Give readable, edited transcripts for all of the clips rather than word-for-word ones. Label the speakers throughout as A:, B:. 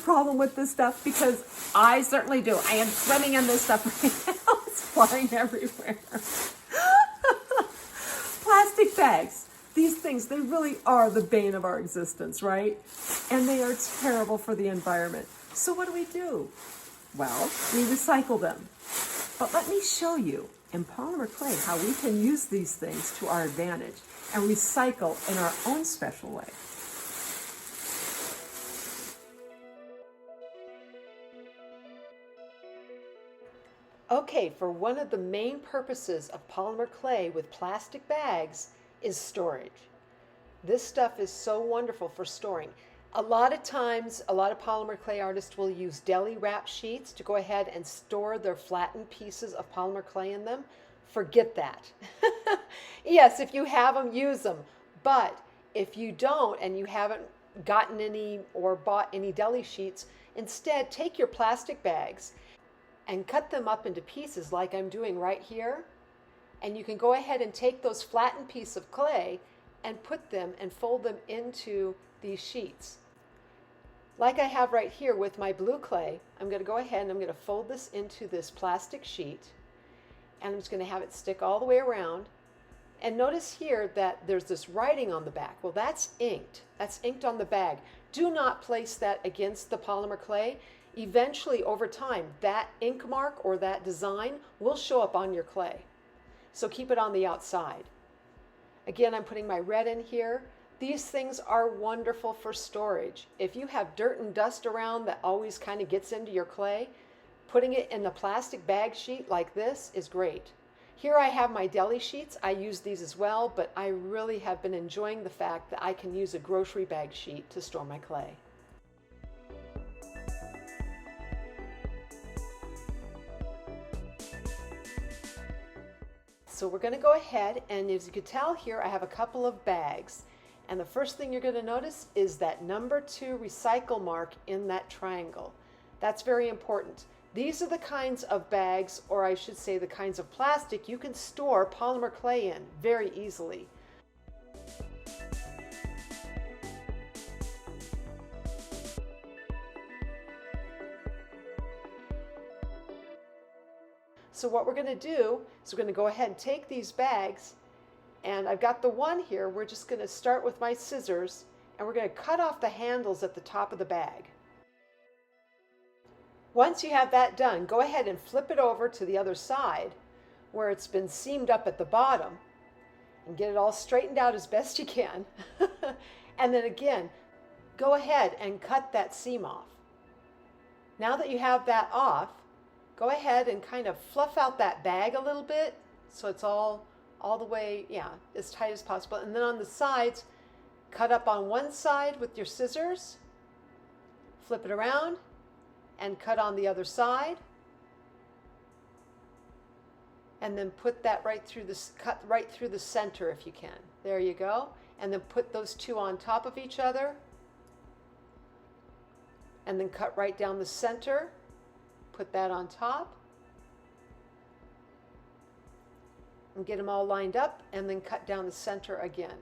A: problem with this stuff? Because I certainly do. I am swimming in this stuff right now. It's flying everywhere. Plastic bags. These things, they really are the bane of our existence, right? And they are terrible for the environment. So what do? Well, we recycle them. But let me show you in Polymer Clay how we can use these things to our advantage and recycle in our own special way. Okay, for one of the main purposes of polymer clay with plastic bags is storage. This stuff is so wonderful for storing. A lot of times, a lot of polymer clay artists will use deli wrap sheets to go ahead and store their flattened pieces of polymer clay in them. Forget that. Yes, if you have them, use them. But if you don't and you haven't gotten any or bought any deli sheets, instead take your plastic bags and cut them up into pieces like I'm doing right here. And you can go ahead and take those flattened pieces of clay and put them and fold them into these sheets. Like I have right here with my blue clay, I'm going to go ahead and I'm going to fold this into this plastic sheet, and I'm just going to have it stick all the way around. And notice here that there's this writing on the back. Well, that's inked. That's inked on the bag. Do not place that against the polymer clay. Eventually, over time, that ink mark or that design will show up on your clay. So keep it on the outside. Again, I'm putting my red in here. These things are wonderful for storage. If you have dirt and dust around that always kind of gets into your clay, putting it in the plastic bag sheet like this is great. Here I have my deli sheets. I use these as well, but I really have been enjoying the fact that I can use a grocery bag sheet to store my clay. So we're going to go ahead, and as you can tell here, I have a couple of bags. And the first thing you're going to notice is that number 2 recycle mark in that triangle. That's very important. These are the kinds of bags, or I should say the kinds of plastic you can store polymer clay in very easily. So what we're going to do is we're going to go ahead and take these bags, and I've got the one here. We're just going to start with my scissors, and we're going to cut off the handles at the top of the bag. Once you have that done, go ahead and flip it over to the other side where it's been seamed up at the bottom, and get it all straightened out as best you can. And then again, go ahead and cut that seam off. Now that you have that off, go ahead and kind of fluff out that bag a little bit so it's all the way, as tight as possible. And then on the sides, cut up on one side with your scissors, flip it around, and cut on the other side. And then put that cut right through the center if you can. There you go. And then put those two on top of each other. And then cut right down the center. Put that on top and get them all lined up, and then cut down the center again.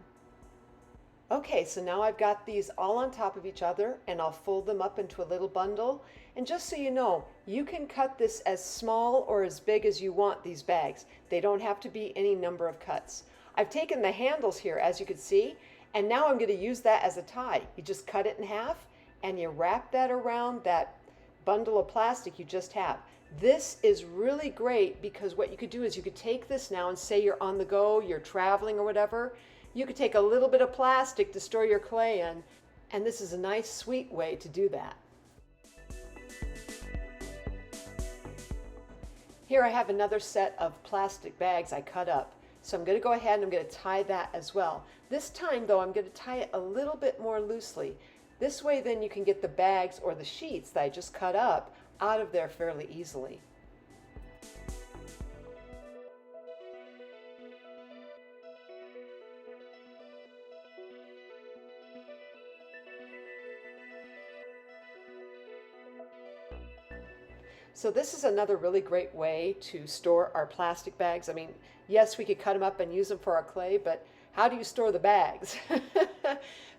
A: Okay, so now I've got these all on top of each other, and I'll fold them up into a little bundle. And just so you know, you can cut this as small or as big as you want, these bags. They don't have to be any number of cuts. I've taken the handles here, as you can see, and now I'm going to use that as a tie. You just cut it in half and you wrap that around that bundle of plastic you just have. This is really great because what you could do is you could take this now and say you're on the go, you're traveling or whatever. You could take a little bit of plastic to store your clay in, and this is a nice sweet way to do that. Here I have another set of plastic bags I cut up. So I'm going to go ahead and I'm going to tie that as well. This time though, I'm going to tie it a little bit more loosely. This way then you can get the bags or the sheets that I just cut up out of there fairly easily. So this is another really great way to store our plastic bags. I mean, yes, we could cut them up and use them for our clay, but how do you store the bags?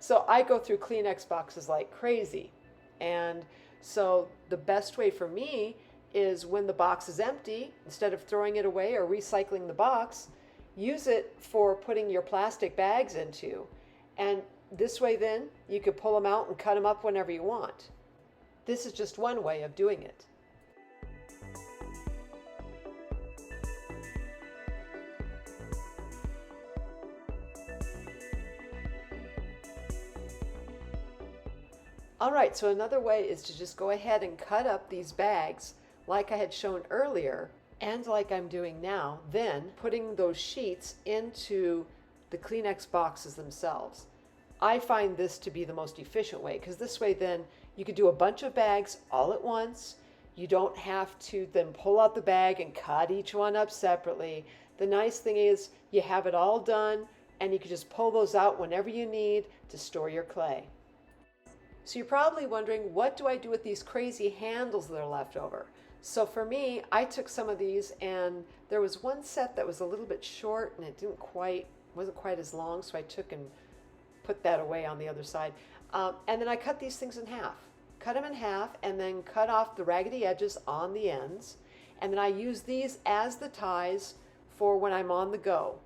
A: So I go through Kleenex boxes like crazy. And So the best way for me is when the box is empty, instead of throwing it away or recycling the box, use it for putting your plastic bags into. And this way then you could pull them out and cut them up whenever you want. This is just one way of doing it. All right, so another way is to just go ahead and cut up these bags like I had shown earlier and like I'm doing now, then putting those sheets into the Kleenex boxes themselves. I find this to be the most efficient way because this way then you could do a bunch of bags all at once. You don't have to then pull out the bag and cut each one up separately. The nice thing is you have it all done and you can just pull those out whenever you need to store your clay. So you're probably wondering, what do I do with these crazy handles that are left over? So for me, I took some of these, and there was one set that was a little bit short and it wasn't quite as long, so I took and put that away on the other side. And then I cut these things in half. Cut them in half and then cut off the raggedy edges on the ends. And then I use these as the ties for when I'm on the go.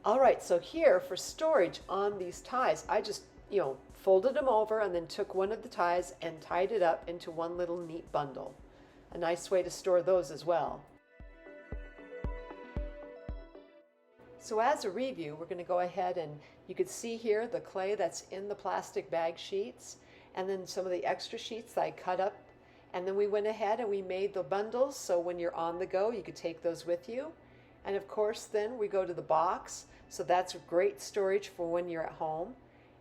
A: All right, so here for storage on these ties, I just, folded them over and then took one of the ties and tied it up into one little neat bundle. A nice way to store those as well. So as a review, we're going to go ahead and you can see here the clay that's in the plastic bag sheets and then some of the extra sheets that I cut up. And then we went ahead and we made the bundles so when you're on the go, you could take those with you. And of course, then we go to the box. So that's great storage for when you're at home.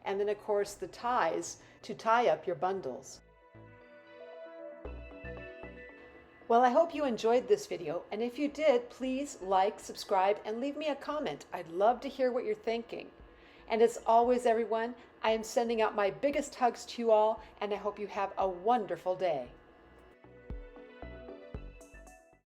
A: And then of course the ties to tie up your bundles. Well, I hope you enjoyed this video, and if you did, please like, subscribe, and leave me a comment. I'd love to hear what you're thinking. And as always, everyone, I am sending out my biggest hugs to you all, and I hope you have a wonderful day.